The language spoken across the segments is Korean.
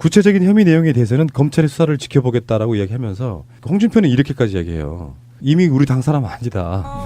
구체적인 혐의 내용에 대해서는 검찰의 수사를 지켜보겠다라고 이야기하면서 홍준표는 이렇게까지 이야기해요. 이미 우리 당 사람 아니다.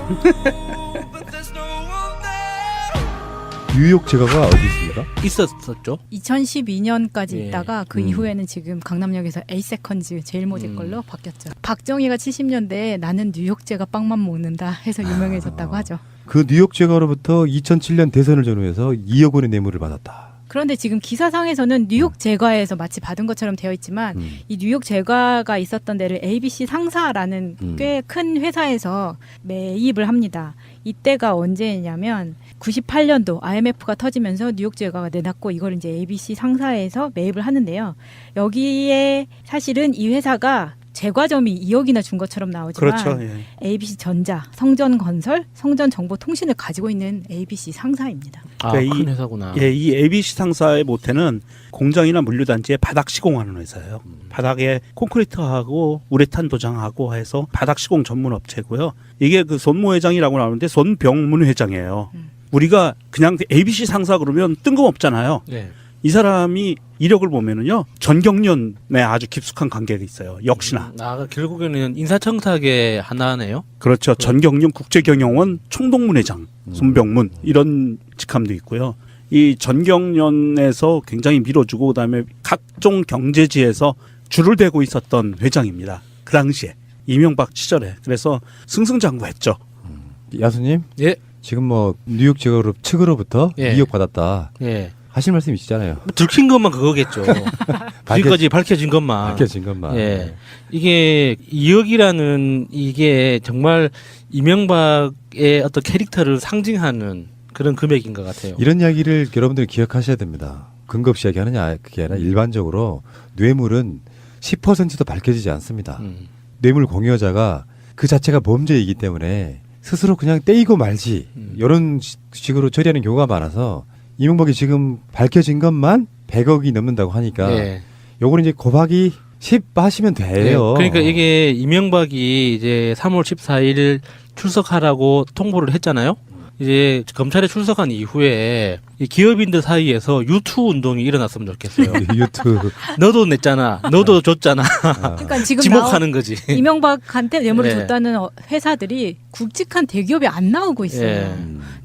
뉴욕 제가가 어디 있습니까? 있었었죠. 2012년까지 예. 있다가 그 이후에는 지금 강남역에서 에이세컨즈 제일 모질 걸로 바뀌었죠. 박정희가 70년대에 나는 뉴욕제가 빵만 먹는다 해서 유명해졌다고 하죠. 그 뉴욕 제가로부터 2007년 대선을 전후해서 2억 원의 뇌물을 받았다. 그런데 지금 기사상에서는 뉴욕 제과에서 마치 받은 것처럼 되어 있지만 이 뉴욕 제과가 있었던 데를 ABC 상사라는 꽤 큰 회사에서 매입을 합니다. 이때가 언제냐면 98년도 IMF가 터지면서 뉴욕 제과가 내놨고 이걸 이제 ABC 상사에서 매입을 하는데요. 여기에 사실은 이 회사가 제과점이 2억이나 준 것처럼 나오지만 그렇죠. 예. ABC 전자, 성전건설, 성전정보통신을 가지고 있는 ABC 상사입니다. 아, 그러니까 큰 회사구나. 예, 이 ABC 상사의 모태는 공장이나 물류단지에 바닥 시공하는 회사예요. 바닥에 콘크리트하고 우레탄 도장하고 해서 바닥 시공 전문 업체고요. 이게 그 손모 회장이라고 나오는데 손병문 회장이에요. 우리가 그냥 ABC 상사 그러면 뜬금없잖아요. 네. 이 사람이 이력을 보면은요 전경련에 아주 깊숙한 관계가 있어요. 역시나 아, 결국에는 인사청탁의 하나네요. 그렇죠. 전경련 국제경영원 총동문회장 손병문 이런 직함도 있고요. 이 전경련에서 굉장히 밀어주고 그다음에 각종 경제지에서 줄을 대고 있었던 회장입니다. 그 당시에 이명박 시절에 그래서 승승장구했죠. 야수님, 예, 지금 뭐 뉴욕 제가 측으로부터 예. 2억 받았다. 예. 하실 말씀 있으시잖아요. 뭐 들킨 것만 그거겠죠. 지금까지 밝혀진 것만. 밝혀진 것만. 예. 이게 2억이라는 이게 정말 이명박의 어떤 캐릭터를 상징하는 그런 금액인 것 같아요. 이런 이야기를 여러분들이 기억하셔야 됩니다. 근거 없이 이야기하느냐 그게 아니라 일반적으로 뇌물은 10%도 밝혀지지 않습니다. 뇌물 공여자가 그 자체가 범죄이기 때문에 스스로 그냥 떼이고 말지 이런 식으로 처리하는 경우가 많아서 이명박이 지금 밝혀진 것만 100억이 넘는다고 하니까 예. 요거는 이제 곱하기 10 하시면 돼요. 그러니까 이게 이명박이 이제 3월 14일 출석하라고 통보를 했잖아요. 이제 검찰에 출석한 이후에 이 기업인들 사이에서 유투 운동이 일어났으면 좋겠어요. 유튜브 너도 냈잖아. 너도 줬잖아. 그러니까 지금 지목하는 거지. 이명박한테 뇌물을 예. 줬다는 회사들이 굵직한 대기업이 안 나오고 있어요. 예.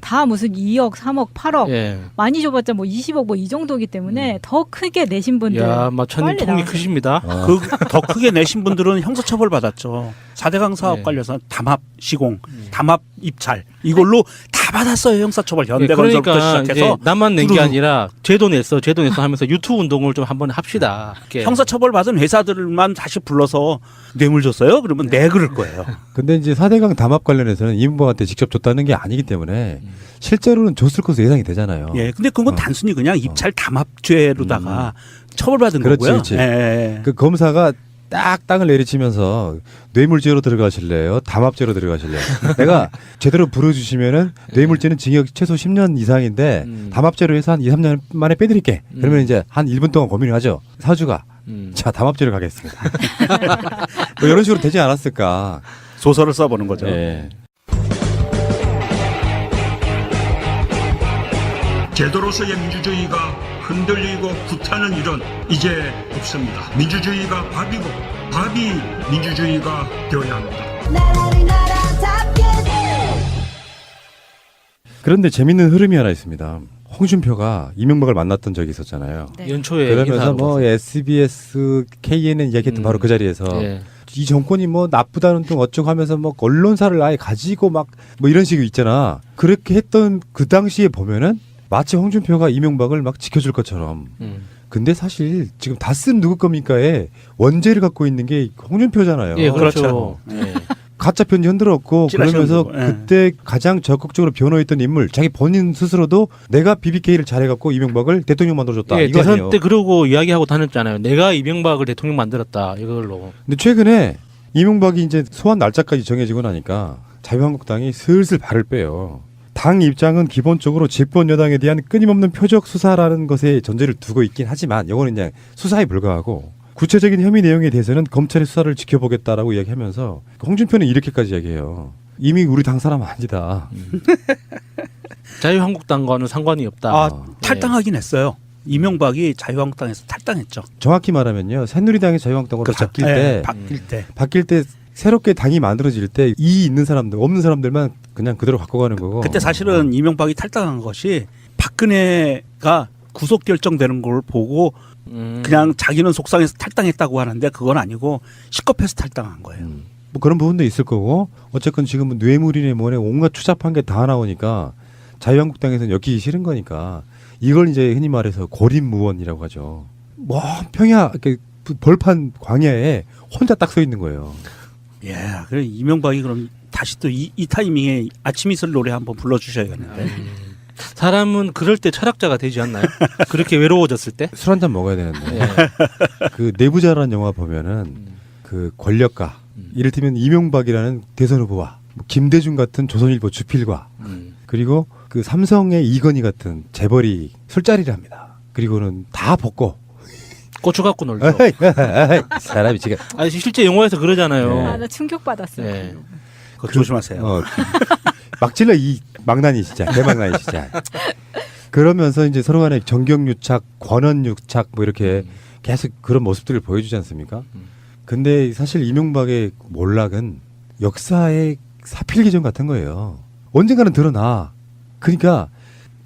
다 무슨 2억, 3억, 8억 예. 많이 줘봤자 뭐 20억 뭐 이 정도이기 때문에 더 크게 내신 분들 야, 마천님 빨리 통이 나오세요. 크십니다. 그 더 크게 내신 분들은 형사처벌 받았죠. 4대강 사업 네. 관련해서 담합 시공, 담합 입찰 이걸로 다 받았어요. 형사처벌 예, 현대건설부터 그러니까 시작해서 이제 나만 낸 게 두루룩. 아니라 제도 냈어 하면서 유투 운동을 좀 한번 합시다. 이렇게. 형사처벌 받은 회사들만 다시 불러서 뇌물 줬어요? 그러면 네 그럴 거예요. 근데 이제 4대강 담합 관련해서는 이명박한테 직접 줬다는 게 아니기 때문에 실제로는 줬을 것으로 예상이 되잖아요. 예, 근데 그건 단순히 그냥 입찰 담합죄로다가 처벌받은 그렇지, 거고요. 그렇지. 예, 예. 그 검사가 딱 땅을 내리치면서 뇌물죄로 들어가실래요? 담합죄로 들어가실래요? 내가 제대로 부르주시면은 뇌물죄는 징역 최소 10년 이상인데 담합죄로 해서 한 2, 3년 만에 빼드릴게. 그러면 이제 한 1분 동안 고민을 하죠. 사주가 자 담합죄로 가겠습니다. 뭐 이런 식으로 되지 않았을까? 소설을 써보는 거죠. 예. 제도로서의 민주주의가 흔들리고 구타는 일은 이제 없습니다. 민주주의가 밥이고 밥이 민주주의가 되어야 합니다. 그런데 재밌는 흐름이 하나 있습니다. 홍준표가 이명박을 만났던 적이 있었잖아요. 네. 연초에 그러면서 인사하러 뭐 갔어요. SBS, KNN 이야기했던 바로 그 자리에서 예. 이 정권이 뭐 나쁘다는 등 어쩌고 하면서 뭐 언론사를 아예 가지고 막 뭐 이런 식으로 있잖아. 그렇게 했던 그 당시에 보면은 마치 홍준표가 이명박을 막 지켜줄 것처럼. 근데 사실 지금 다 쓴 누구 겁니까에 원죄를 갖고 있는 게 홍준표잖아요. 예, 그렇죠. 그렇죠. 예. 가짜 편지 흔들었고 찌라시 그러면서 흔들고, 예. 그때 가장 적극적으로 변호했던 인물 자기 본인 스스로도 내가 BBK를 잘해갖고 이명박을 대통령 만들어줬다. 예, 이거 대선 아니에요. 때 그러고 이야기하고 다녔잖아요. 내가 이명박을 대통령 만들었다. 이걸로. 근데 최근에 이명박이 이제 소환 날짜까지 정해지고 나니까 자유한국당이 슬슬 발을 빼요. 당 입장은 기본적으로 집권 여당에 대한 끊임없는 표적 수사라는 것에 전제를 두고 있긴 하지만 이거는 그냥 수사에 불과하고 구체적인 혐의 내용에 대해서는 검찰의 수사를 지켜보겠다라고 이야기하면서 홍준표는 이렇게까지 이야기해요. 이미 우리 당 사람 아니다. 자유한국당과는 상관이 없다. 아, 탈당하긴 했어요. 이명박이 자유한국당에서 탈당했죠. 정확히 말하면요. 새누리당이 자유한국당으로 그렇죠. 바뀔 예, 때 바뀔 때 새롭게 당이 만들어질 때 이 있는 사람들 없는 사람들만 그냥 그대로 갖고 가는 거고. 그때 사실은 이명박이 탈당한 것이 박근혜가 구속 결정되는 걸 보고 그냥 자기는 속상해서 탈당했다고 하는데 그건 아니고 식겁해서 탈당한 거예요. 뭐 그런 부분도 있을 거고 어쨌건 지금은 뇌물이네 뭐네 온갖 추잡한 게 다 나오니까 자유한국당에서는 엮이기 싫은 거니까 이걸 이제 흔히 말해서 고립무원이라고 하죠. 뭐 평야 이렇게 벌판 광야에 혼자 딱 서 있는 거예요. 예, 그래 이명박이 그럼 다시 또 이 타이밍에 아침 이슬 노래 한번 불러주셔야겠는데. 사람은 그럴 때 철학자가 되지 않나요? 그렇게 외로워졌을 때? 술 한 잔 먹어야 되는데 예. 그 내부자라는 영화 보면은 그 권력가 이를테면 이명박이라는 대선 후보와 뭐 김대중 같은 조선일보 주필과 그리고 그 삼성의 이건희 같은 재벌이 술자리를 합니다. 그리고는 다 벗고 고추 갖고 놀죠. 사람이 지금 아니 실제 영화에서 그러잖아요. 아, 나 충격받았어요. 네. 그거 조심하세요. 막 찔러 이 망나니 진짜 대망나니 진짜. 그러면서 이제 서로 간에 정경유착, 권한유착 뭐 이렇게 계속 그런 모습들을 보여주지 않습니까? 근데 사실 이명박의 몰락은 역사의 사필기전 같은 거예요. 언젠가는 드러나. 그러니까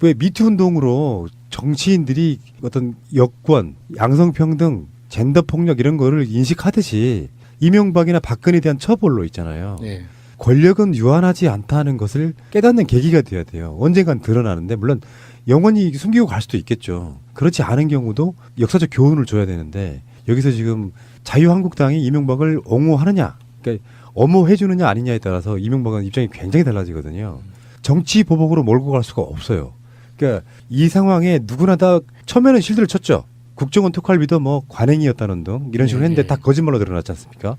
왜 미투 운동으로 정치인들이 어떤 여권, 양성평등, 젠더폭력 이런 거를 인식하듯이 이명박이나 박근혜에 대한 처벌로 있잖아요. 네. 권력은 유한하지 않다는 것을 깨닫는 계기가 돼야 돼요. 언젠간 드러나는데 물론 영원히 숨기고 갈 수도 있겠죠. 그렇지 않은 경우도 역사적 교훈을 줘야 되는데 여기서 지금 자유한국당이 이명박을 옹호하느냐, 그러니까 엄호해 주느냐 아니냐에 따라서 이명박은 입장이 굉장히 달라지거든요. 정치 보복으로 몰고 갈 수가 없어요. 그러니까 이 상황에 누구나 다 처음에는 실드를 쳤죠. 국정원 특활비도 뭐 관행이었다는 등 이런 식으로 했는데 다 거짓말로 드러났지 않습니까?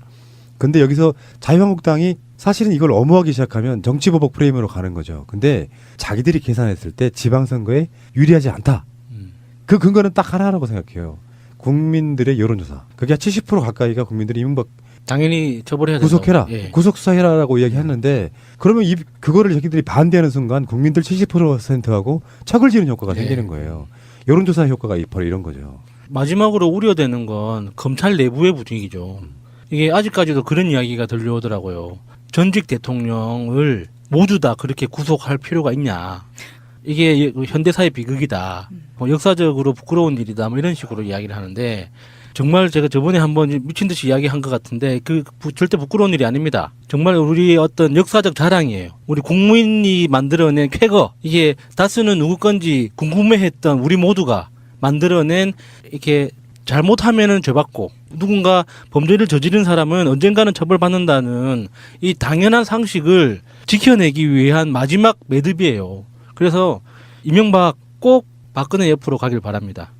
근데 여기서 자유한국당이 사실은 이걸 엄호하기 시작하면 정치보복 프레임으로 가는 거죠. 근데 자기들이 계산했을 때 지방선거에 유리하지 않다. 그 근거는 딱 하나라고 생각해요. 국민들의 여론조사. 그게 70% 가까이가 국민들이 이명박 당연히 처벌해야 구속해라, 된다고. 예. 구속수사해라라고 이야기했는데 그러면 그거를 자기들이 반대하는 순간 국민들 70%하고 척을 지는 효과가 네. 생기는 거예요. 여론조사 효과가 바로 이런 거죠. 마지막으로 우려되는 건 검찰 내부의 분위기죠. 이게 아직까지도 그런 이야기가 들려오더라고요. 전직 대통령을 모두 다 그렇게 구속할 필요가 있냐. 이게 현대사의 비극이다. 역사적으로 부끄러운 일이다. 뭐 이런 식으로 이야기를 하는데 정말 제가 저번에 한번 미친 듯이 이야기한 것 같은데 절대 부끄러운 일이 아닙니다. 정말 우리 어떤 역사적 자랑이에요. 우리 국민이 만들어낸 쾌거. 이게 다스는 누구 건지 궁금해했던 우리 모두가 만들어낸 이렇게 잘못하면은 죄받고 누군가 범죄를 저지른 사람은 언젠가는 처벌받는다는 이 당연한 상식을 지켜내기 위한 마지막 매듭이에요. 그래서 이명박 꼭 박근혜 옆으로 가길 바랍니다.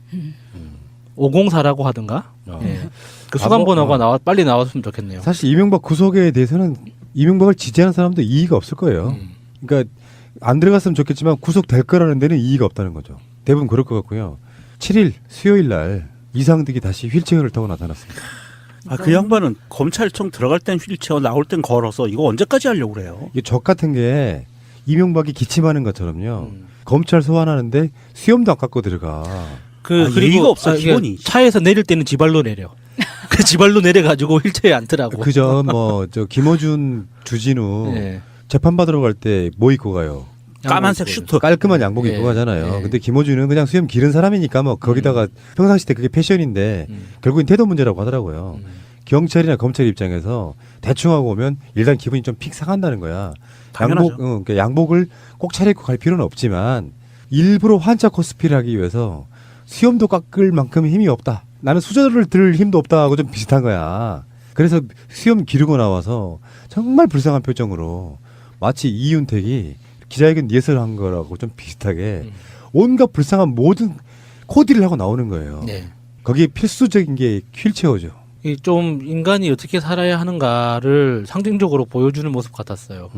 504라고 하든가. 예. 그 수감번호가 빨리 나왔으면 좋겠네요. 사실 이명박 구속에 대해서는 이명박을 지지하는 사람도 이의가 없을 거예요. 그러니까 안 들어갔으면 좋겠지만 구속될 거라는 데는 이의가 없다는 거죠. 대부분 그럴 것 같고요. 7일 수요일 날 이상득이 다시 휠체어를 타고 나타났습니다. 그 양반은 검찰청 들어갈 땐 휠체어 나올 땐 걸어서 이거 언제까지 하려고 그래요? 이게 적 같은 게 이명박이 기침하는 것처럼요. 검찰 소환하는데 수염도 안 깎고 들어가. 그리고 예의가 없어, 기본이. 차에서 내릴 때는 지발로 내려. 그 지발로 내려가지고 휠체어에 앉더라고. 그저 저 김어준, 주진우 예. 재판 받으러 갈 때 뭐 입고 가요? 까만색 슈트. 깔끔한 양복 예. 입고 가잖아요. 예. 근데 김어준은 그냥 수염 기른 사람이니까 뭐 거기다가 평상시 때 그게 패션인데 결국엔 태도 문제라고 하더라고요. 경찰이나 검찰 입장에서 대충 하고 오면 일단 기분이 좀 픽 상한다는 거야. 당연하죠. 그러니까 양복을 꼭 차려입고 갈 필요는 없지만 일부러 환자 코스프레를 하기 위해서 수염도 깎을 만큼 힘이 없다. 나는 수저를 들 힘도 없다 하고 좀 비슷한 거야. 그래서 수염 기르고 나와서 정말 불쌍한 표정으로 마치 이윤택이 기자회견 예설한 거라고 좀 비슷하게 온갖 불쌍한 모든 코디를 하고 나오는 거예요. 네. 거기에 필수적인 게 휠체어죠. 이 좀 인간이 어떻게 살아야 하는가를 상징적으로 보여주는 모습 같았어요.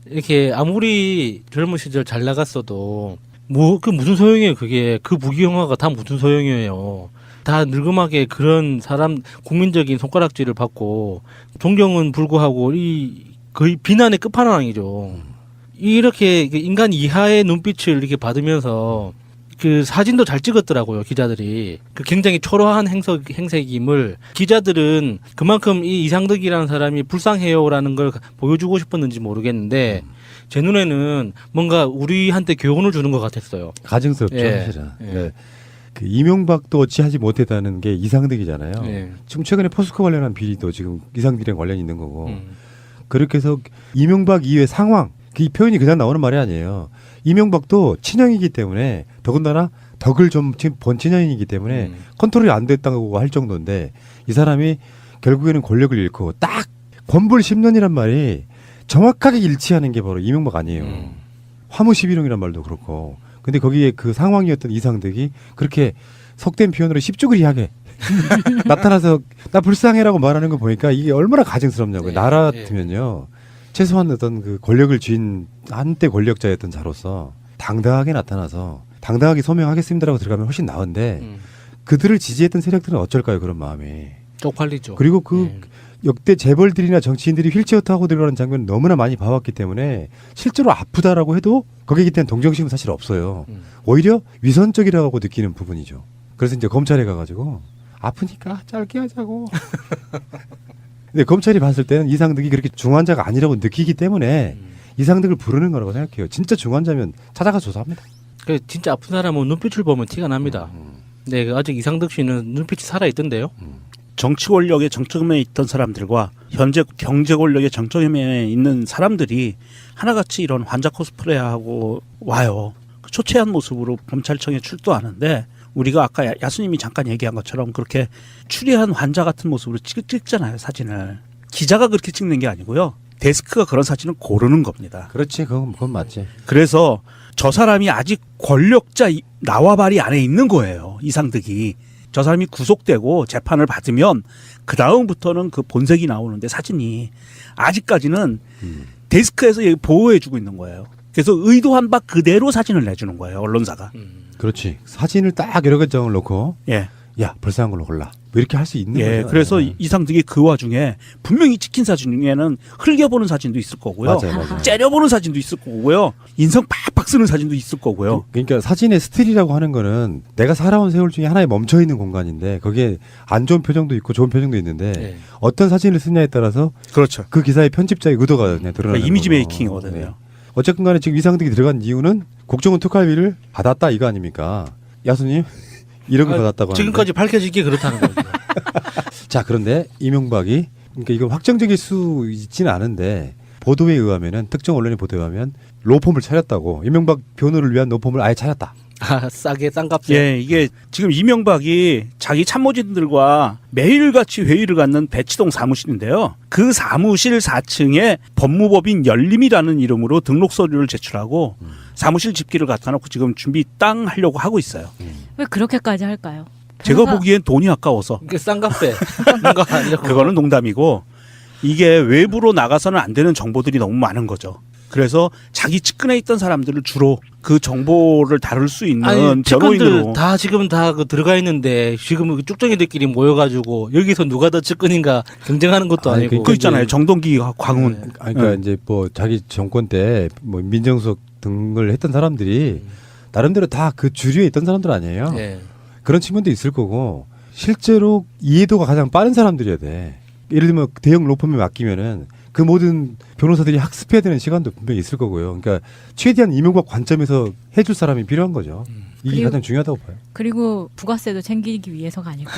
이렇게 아무리 젊은 시절 잘 나갔어도 그 무슨 소용이에요. 그게 그 부귀영화가 다 무슨 소용이에요. 다 늙음하게 그런 사람 국민적인 손가락질을 받고 존경은 불구하고 이 거의 비난의 끝판왕이죠. 이렇게 인간 이하의 눈빛을 이렇게 받으면서 그 사진도 잘 찍었더라고요, 기자들이. 그 굉장히 초라한 행색임을 기자들은 그만큼 이 이상덕이라는 사람이 불쌍해요라는 걸 보여주고 싶었는지 모르겠는데 제 눈에는 뭔가 우리한테 교훈을 주는 것 같았어요. 가증스럽죠, 예. 사실은. 예. 네. 그 이명박도 어찌하지 못했다는 게 이상덕이잖아요. 예. 지금 최근에 포스코 관련한 비리도 지금 이상덕이랑 관련이 있는 거고 그렇게 해서 이명박 이후의 상황 이 표현이 그냥 나오는 말이 아니에요. 이명박도 친형이기 때문에 더군다나 덕을 좀 본 친형이기 때문에 컨트롤이 안 됐다고 할 정도인데 이 사람이 결국에는 권력을 잃고 딱 권불 10년이란 말이 정확하게 일치하는 게 바로 이명박 아니에요. 화무 11홍이란 말도 그렇고 근데 거기에 그 상황이었던 이상덕이 그렇게 속된 표현으로 십주그리하게 나타나서 나 불쌍해라고 말하는 거 보니까 이게 얼마나 가증스럽냐고요. 네, 나라 네. 같으면요. 최소한 어떤 그 권력을 쥔 한때 권력자였던 자로서 당당하게 나타나서 당당하게 소명하겠습니다라고 들어가면 훨씬 나은데 그들을 지지했던 세력들은 어쩔까요? 그런 마음이. 쪽팔리죠. 그리고 그 예. 역대 재벌들이나 정치인들이 휠체어 타고 들어가는 장면을 너무나 많이 봐왔기 때문에 실제로 아프다라고 해도 거기에 대한 동정심은 사실 없어요. 오히려 위선적이라고 느끼는 부분이죠. 그래서 이제 검찰에 가가지고 아프니까 짧게 하자고. 근데 검찰이 봤을 때는 이상덕이 그렇게 중환자가 아니라고 느끼기 때문에 이상덕을 부르는 거라고 생각해요. 진짜 중환자면 찾아가 조사합니다. 그 진짜 아픈 사람은 눈빛을 보면 티가 납니다. 네, 그 아직 이상덕 씨는 눈빛이 살아 있던데요. 정치 권력의 정점에 있던 사람들과 현재 경제 권력의 정점에 있는 사람들이 하나같이 이런 환자 코스프레하고 와요. 초췌한 모습으로 검찰청에 출두하는데 우리가 아까 야수님이 잠깐 얘기한 것처럼 그렇게 추리한 환자 같은 모습으로 찍잖아요, 사진을. 기자가 그렇게 찍는 게 아니고요. 데스크가 그런 사진을 고르는 겁니다. 그렇지, 그건 맞지. 그래서 저 사람이 아직 권력자 나와바리 안에 있는 거예요, 이상덕이. 저 사람이 구속되고 재판을 받으면 그 다음부터는 그 본색이 나오는데 사진이 아직까지는 데스크에서 보호해주고 있는 거예요. 그래서 의도한 바 그대로 사진을 내주는 거예요, 언론사가. 그렇지. 사진을 딱 여러 개 장을 놓고 예. 야 불쌍한 걸로 골라. 뭐 이렇게 할 수 있는 거예요. 예, 그래서 이상덕이 그 와중에 분명히 찍힌 사진 중에는 흘겨보는 사진도 있을 거고요. 맞아요. 째려보는 사진도 있을 거고요. 인성 팍팍 쓰는 사진도 있을 거고요. 그러니까 사진의 스틸이라고 하는 거는 내가 살아온 세월 중에 하나에 멈춰 있는 공간인데 거기에 안 좋은 표정도 있고 좋은 표정도 있는데 네. 어떤 사진을 쓰냐에 따라서 그렇죠. 그 기사의 편집자의 의도가 그냥 드러나는 그러니까 이미지 거고. 메이킹이거든요. 네. 어쨌든 간에 지금 이상덕이 들어간 이유는 국정원 특활비를 받았다 이거 아닙니까? 야수님 1억을 받았다고 지금까지 밝혀지기 그렇다는 거죠. 자, 그런데 이명박이 그러니까 이거 확정적일 수 있지는 않은데 보도에 의하면은 특정 언론의 보도에 의하면 로펌을 차렸다고. 이명박 변호를 위한 로펌을 아예 차렸다. 아, 싸게 싼 값에. 예, 이게 지금 이명박이 자기 참모진들과 매일같이 회의를 갖는 배치동 사무실인데요. 그 사무실 4층에 법무법인 열림이라는 이름으로 등록 서류를 제출하고 사무실 집기를 갖다 놓고 지금 준비 땅 하려고 하고 있어요. 왜 그렇게까지 할까요? 제가 변호사- 보기엔 돈이 아까워서. 이게 싼 값에 뭔가 하려고. 그거는 농담이고 이게 외부로 나가서는 안 되는 정보들이 너무 많은 거죠. 그래서 자기 측근에 있던 사람들을 주로 그 정보를 다룰 수 있는 아니, 측근들 변호인으로. 다 지금 다 그 들어가 있는데 지금 쭉정이들끼리 모여가지고 여기서 누가 더 측근인가 경쟁하는 것도 아니, 아니고. 그 있잖아요. 정동기, 광운. 네. 아니, 그러니까 네. 이제 뭐 자기 정권 때 뭐 민정수석 등을 했던 사람들이 나름대로 다 그 주류에 있던 사람들 아니에요. 예. 그런 측면도 있을 거고 실제로 이해도가 가장 빠른 사람들이어야 돼. 예를 들면 대형 로펌에 맡기면은 그 모든 변호사들이 학습해야 되는 시간도 분명히 있을 거고요. 그러니까 최대한 이명박 관점에서 해줄 사람이 필요한 거죠. 이게 그리고- 가장 중요하다고 봐요. 그리고 부가세도 챙기기 위해서가 아닐까?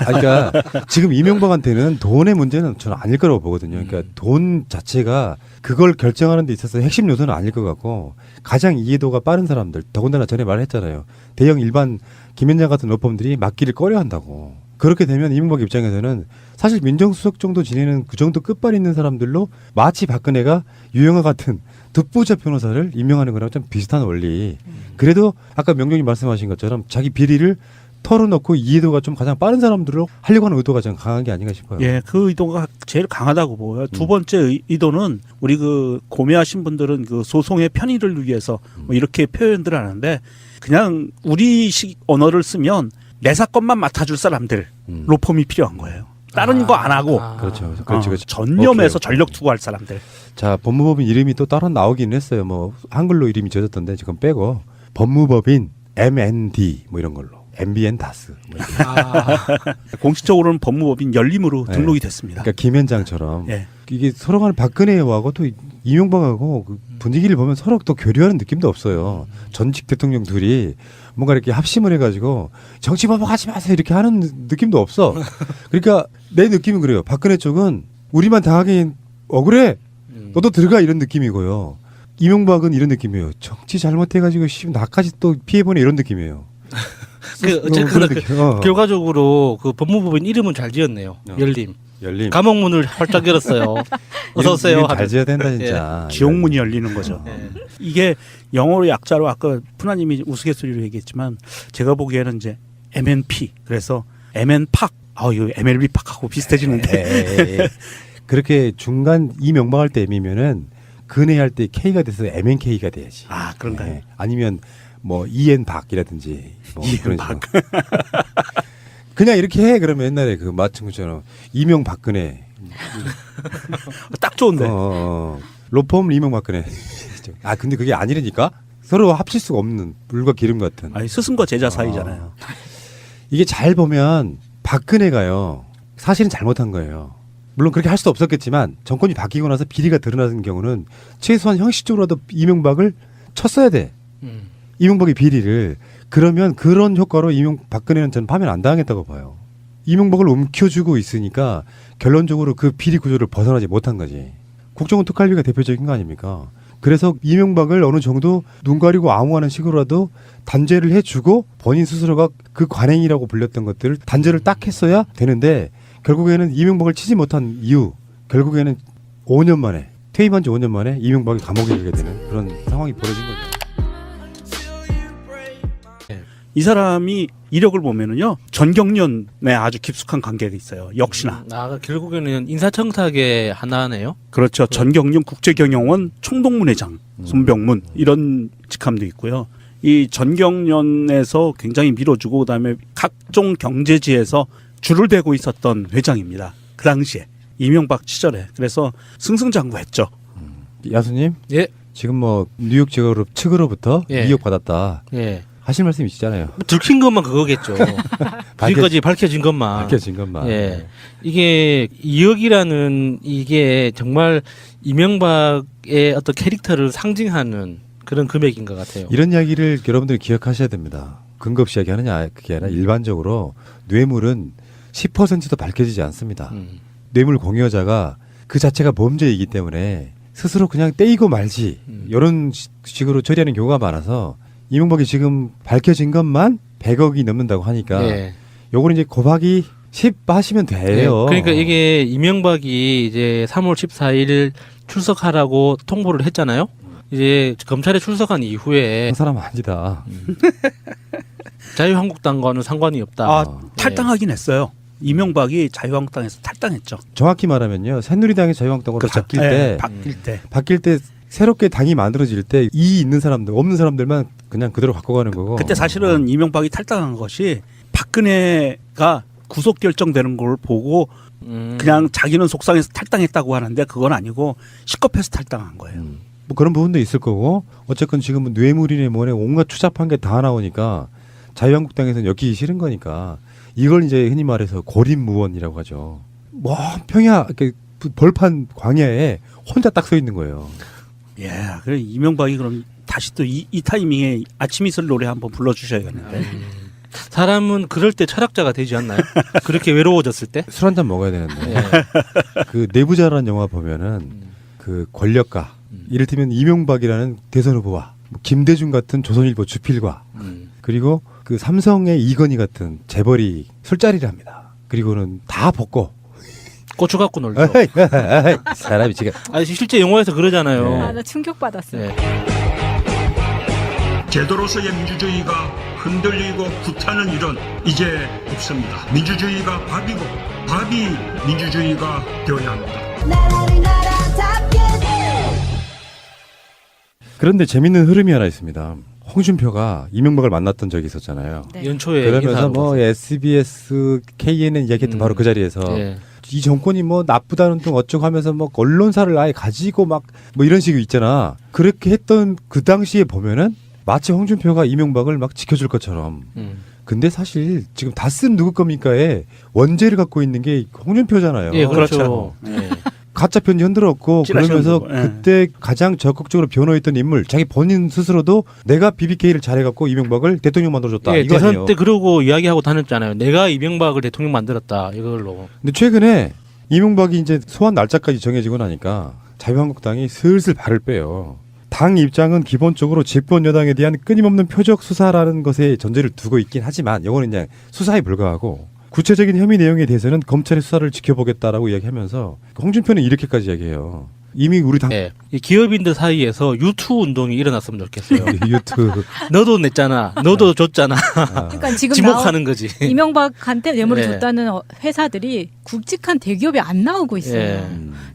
그러니까 지금 이명박한테는 돈의 문제는 저는 아닐 거라고 보거든요. 그러니까 돈 자체가 그걸 결정하는 데 있어서 핵심 요소는 아닐 것 같고 가장 이해도가 빠른 사람들, 더군다나 전에 말했잖아요. 대형 일반 김현장 같은 로펌들이 맡기를 꺼려한다고. 그렇게 되면 이명박 입장에서는 사실 민정수석 정도 지내는 그 정도 끝발 있는 사람들로 마치 박근혜가 유영아 같은 듣보잡 변호사를 임명하는 거랑 좀 비슷한 원리. 그래도 아까 명령님 말씀하신 것처럼 자기 비리를 털어놓고 이해도가 좀 가장 빠른 사람들로 하려고 하는 의도가 좀 강한 게 아닌가 싶어요. 예, 그 의도가 제일 강하다고 보여요. 두 번째 의도는 우리 그 고매하신 분들은 그 소송의 편의를 위해서 뭐 이렇게 표현들 하는데 그냥 우리식 언어를 쓰면 내 사건만 맡아줄 사람들 로펌이 필요한 거예요. 다른 거 안 하고 그렇죠. 그렇죠. 그렇죠. 전념해서 오케이. 전력 투구할 사람들. 자, 법무법인 이름이 또 따로 나오긴 했어요. 뭐 한글로 이름이 져졌던데 지금 빼고 법무법인 MND 뭐 이런 걸로 MBN 다스. 뭐 이렇게. 공식적으로는 법무법인 열림으로 네. 등록이 됐습니다. 그러니까 김현장처럼 예. 이게 서로 간에 박근혜하고 또 이명박하고 그 분위기를 보면 서로 또 교류하는 느낌도 없어요. 전직 대통령 둘이 뭔가 이렇게 합심을 해가지고 정치 보복하지 마세요 이렇게 하는 느낌도 없어. 그러니까 내 느낌은 그래요. 박근혜 쪽은 우리만 당하긴 억울해. 너도 들어가 이런 느낌이고요. 이명박은 이런 느낌이에요. 정치 잘못해가지고 나까지 또 피해보네 이런 느낌이에요. 어쨌거나 그런 느낌. 결과적으로 그 법무법인 이름은 잘 지었네요. 열림. 열림. 감옥문을 활짝 열었어요. 어서 오세요. 이름 잘 지어야 된다 진짜. 지옥문이 열리는 거죠. 예. 이게 영어로 약자로 아까 푸나님이 우스갯소리로 얘기했지만 제가 보기에는 이제 MNP 그래서 MN팍 이거 MLB 팍하고 비슷해지는데 그렇게 중간 이명박할 때 M이면은 근해할 때 K가 돼서 MNK가 돼야지. 아 그런가요? 네. 아니면 뭐 EN박이라든지 뭐 그런 이엔박. 식으로. 그냥 이렇게 해 그러면 옛날에 그 마침구처럼 이명박근혜 딱 좋은데. 로펌 이명박근혜. 아 근데 그게 아니라니까 서로 합칠 수가 없는 물과 기름 같은. 아니 스승과 제자 사이잖아요. 이게 잘 보면 박근혜가요 사실은 잘못한 거예요. 물론 그렇게 할 수도 없었겠지만 정권이 바뀌고 나서 비리가 드러나는 경우는 최소한 형식적으로라도 이명박을 쳤어야 돼. 이명박의 비리를. 그러면 그런 효과로 박근혜는 저는 파면 안 당하겠다고 봐요. 이명박을 움켜쥐고 있으니까 결론적으로 그 비리 구조를 벗어나지 못한 거지. 국정원 특활비가 대표적인 거 아닙니까? 그래서 이명박을 어느 정도 눈 가리고 암호하는 식으로라도 단죄를 해주고 본인 스스로가 그 관행이라고 불렸던 것들을 단죄를 딱 했어야 되는데 결국에는 이명박을 치지 못한 이유 결국에는 5년 만에 퇴임한 지 5년 만에 이명박이 감옥에 가게 되는 그런 상황이 벌어진 거죠. 이 사람이 이력을 보면은요 전경련에 아주 깊숙한 관계가 있어요. 역시나 결국에는 인사청탁의 하나네요. 그렇죠. 전경련 국제경영원 총동문회장 손병문 이런 직함도 있고요. 이 전경련에서 굉장히 밀어주고 그다음에 각종 경제지에서 줄을 대고 있었던 회장입니다. 그 당시에 이명박 시절에 그래서 승승장구했죠. 야수님, 예. 지금 뭐 뉴욕 제거룹 측으로부터 예. 2억 받았다. 예. 하실 말씀 있으시잖아요. 들킨 것만 그거겠죠. 지금까지 밝혀진 것만. 밝혀진 것만. 예. 이게 2억이라는 이게 정말 이명박의 어떤 캐릭터를 상징하는 그런 금액인 것 같아요. 이런 이야기를 여러분들이 기억하셔야 됩니다. 근거 없이 이야기하느냐 그게 아니라 일반적으로 뇌물은 10%도 밝혀지지 않습니다. 뇌물 공여자가 그 자체가 범죄이기 때문에 스스로 그냥 떼이고 말지 이런 식으로 처리하는 경우가 많아서 이명박이 지금 밝혀진 것만 100억이 넘는다고 하니까 예. 요거는 이제 곱하기 10 하시면 돼요. 네, 그러니까 이게 이명박이 이제 3월 14일 출석하라고 통보를 했잖아요. 이제 검찰에 출석한 이후에 한 사람 아니다. 자유한국당과는 상관이 없다. 탈당하긴 했어요. 이명박이 자유한국당에서 탈당했죠. 정확히 말하면요. 새누리당이 자유한국당으로 그렇죠. 바뀔 예, 때 바뀔 때 새롭게 당이 만들어질 때 이의 있는 사람들 없는 사람들만 그냥 그대로 바꿔가는 거고. 그때 사실은 이명박이 탈당한 것이 박근혜가 구속 결정되는 걸 보고 그냥 자기는 속상해서 탈당했다고 하는데 그건 아니고 식겁해서 탈당한 거예요. 뭐 그런 부분도 있을 거고 어쨌건 지금은 뇌물이네 뭐네 온갖 추잡한 게 다 나오니까 자유한국당에서는 엮이기 싫은 거니까 이걸 이제 흔히 말해서 고립무원이라고 하죠. 뭐 평야 이렇게 벌판 광야에 혼자 딱 서 있는 거예요. 예, 그래 이명박이 그럼 다시 또 이 타이밍에 아침 이슬 노래 한번 불러주셔야겠는데. 사람은 그럴 때 철학자가 되지 않나요? 그렇게 외로워졌을 때? 술 한 잔 먹어야 되는데 예. 그 내부자라는 영화 보면은 그 권력가 이를테면 이명박이라는 대선 후보와 뭐 김대중 같은 조선일보 주필과 그리고 그 삼성의 이건희 같은 재벌이 술자리를 합니다. 그리고는 다 벗고 고추 갖고 놀죠. 사람이 지금 실제 영화에서 그러잖아요. 나 충격받았어요. 예. 제도로서의 민주주의가 흔들리고 구타는 일은 이제 없습니다. 민주주의가 밥이고 밥이 민주주의가 되어야 합니다. 그런데 재밌는 흐름이 하나 있습니다. 홍준표가 이명박을 만났던 적이 있었잖아요. 네. 연초에 그러면서 인사하러 뭐 갔어요. SBS, KNN 이야기했던 바로 그 자리에서 예. 이 정권이 뭐 나쁘다는 등 어쩌고 하면서 뭐 언론사를 아예 가지고 막 뭐 이런 식이 있잖아. 그렇게 했던 그 당시에 보면은 마치 홍준표가 이명박을 막 지켜줄 것처럼. 근데 사실 지금 다 쓴 누구 겁니까에 원죄를 갖고 있는 게 홍준표잖아요. 예, 그렇죠. 그렇죠. 예. 가짜 편지 흔들었고 찌라시는 그러면서 거고, 예. 그때 가장 적극적으로 변호했던 인물 자기 본인 스스로도 내가 BBK를 잘해갖고 이명박을 대통령 만들어줬다 예, 이거 대선 아니에요. 때 그러고 이야기하고 다녔잖아요. 내가 이명박을 대통령 만들었다 이걸로. 근데 최근에 이명박이 이제 소환 날짜까지 정해지고 나니까 자유한국당이 슬슬 발을 빼요. 당 입장은 기본적으로 집권 여당에 대한 끊임없는 표적 수사라는 것에 전제를 두고 있긴 하지만 이거는 그냥 수사에 불과하고 구체적인 혐의 내용에 대해서는 검찰의 수사를 지켜보겠다라고 이야기하면서 홍준표는 이렇게까지 이야기해요. 이미 우리 당 예. 이 기업인들 사이에서 유튜브 운동이 일어났으면 좋겠어요. 유튜브 너도 냈잖아. 너도 줬잖아. 그러니까 지금 지목하는 거지. 이명박한테 뇌물을 예. 줬다는 회사들이 굵직한 대기업이 안 나오고 있어요. 예.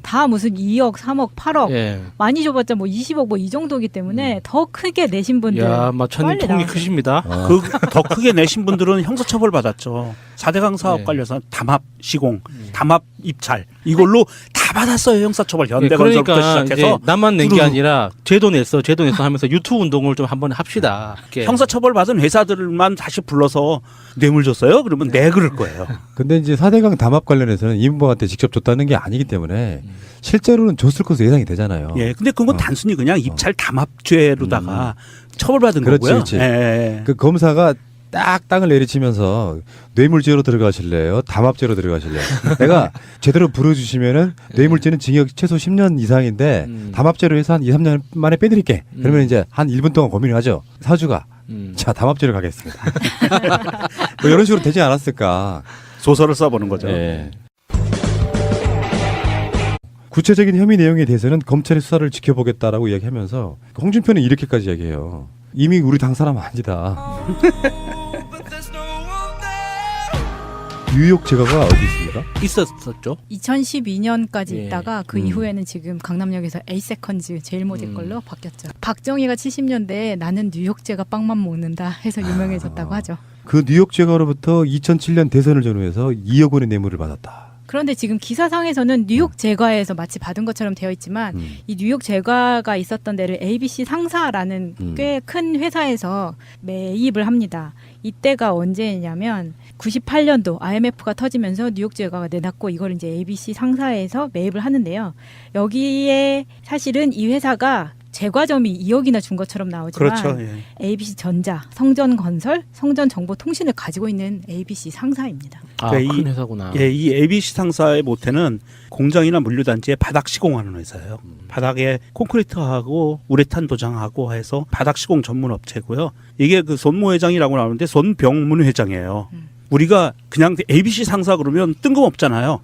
다 무슨 2억, 3억, 8억 예. 많이 줘봤자 뭐 20억 뭐 이 정도기 때문에 더 크게 내신 분들 야, 마천님 빨리 통이 나와요. 크십니다. 그 더 크게 내신 분들은 형사처벌 받았죠. 4대강 사업 예. 관련해서 담합 시공, 담합 입찰 이걸로 다 받았어요. 형사처벌 예, 현대건설부터 그러니까 이제 시작해서 나만 낸 게 두루루. 아니라 제도 냈어 하면서 유튜브 운동을 좀 한번 합시다. 이렇게. 형사처벌 받은 회사들만 다시 불러서 뇌물 줬어요. 그러면 네 그럴 거예요. 근데 이제 4대강 담합 관련해서는 이명박한테 직접 줬다는 게 아니기 때문에 실제로는 줬을 것으로 예상이 되잖아요. 예, 근데 그건 단순히 그냥 입찰 담합죄로다가 처벌받은 그렇지, 거고요. 그렇지. 예, 예. 그 검사가 딱 땅을 내리치면서 뇌물죄로 들어가실래요? 담합죄로 들어가실래요? 내가 제대로 부르주시면은 뇌물죄는 징역 최소 10년 이상인데 담합죄로 해서 한 2, 3년 만에 빼드릴게. 그러면 이제 한 1분 동안 고민을 하죠. 사주가 자 담합죄로 가겠습니다. 뭐 이런 식으로 되지 않았을까? 소설을 써보는 거죠. 예. 구체적인 혐의 내용에 대해서는 검찰의 수사를 지켜보겠다라고 이야기하면서 홍준표는 이렇게까지 이야기해요. 이미 우리 당 사람 아니다. 뉴욕 제가가 어디 있습니까? 있었었죠. 2012년까지 예. 있다가 그 이후에는 지금 강남역에서 에이세컨즈 제일 모질 걸로 바뀌었죠. 박정희가 70년대에 나는 뉴욕제가 빵만 먹는다 해서 유명해졌다고 하죠. 그 뉴욕 제가로부터 2007년 대선을 전후해서 2억 원의 뇌물을 받았다. 그런데 지금 기사상에서는 뉴욕 제과에서 마치 받은 것처럼 되어 있지만 이 뉴욕 제과가 있었던 데를 ABC 상사라는 꽤 큰 회사에서 매입을 합니다. 이때가 언제냐면 98년도 IMF가 터지면서 뉴욕 제과가 내놨고 이걸 이제 ABC 상사에서 매입을 하는데요. 여기에 사실은 이 회사가 제과점이 2억이나 준 것처럼 나오지만 그렇죠. 예. ABC 전자, 성전건설, 성전정보통신을 가지고 있는 ABC 상사입니다. 아, 그러니까 큰 회사구나. 예, 이 ABC 상사의 모태는 공장이나 물류단지에 바닥 시공하는 회사예요. 바닥에 콘크리트하고 우레탄 도장하고 해서 바닥 시공 전문 업체고요. 이게 그 손모 회장이라고 나오는데 손병문 회장이에요. 우리가 그냥 ABC 상사 그러면 뜬금없잖아요.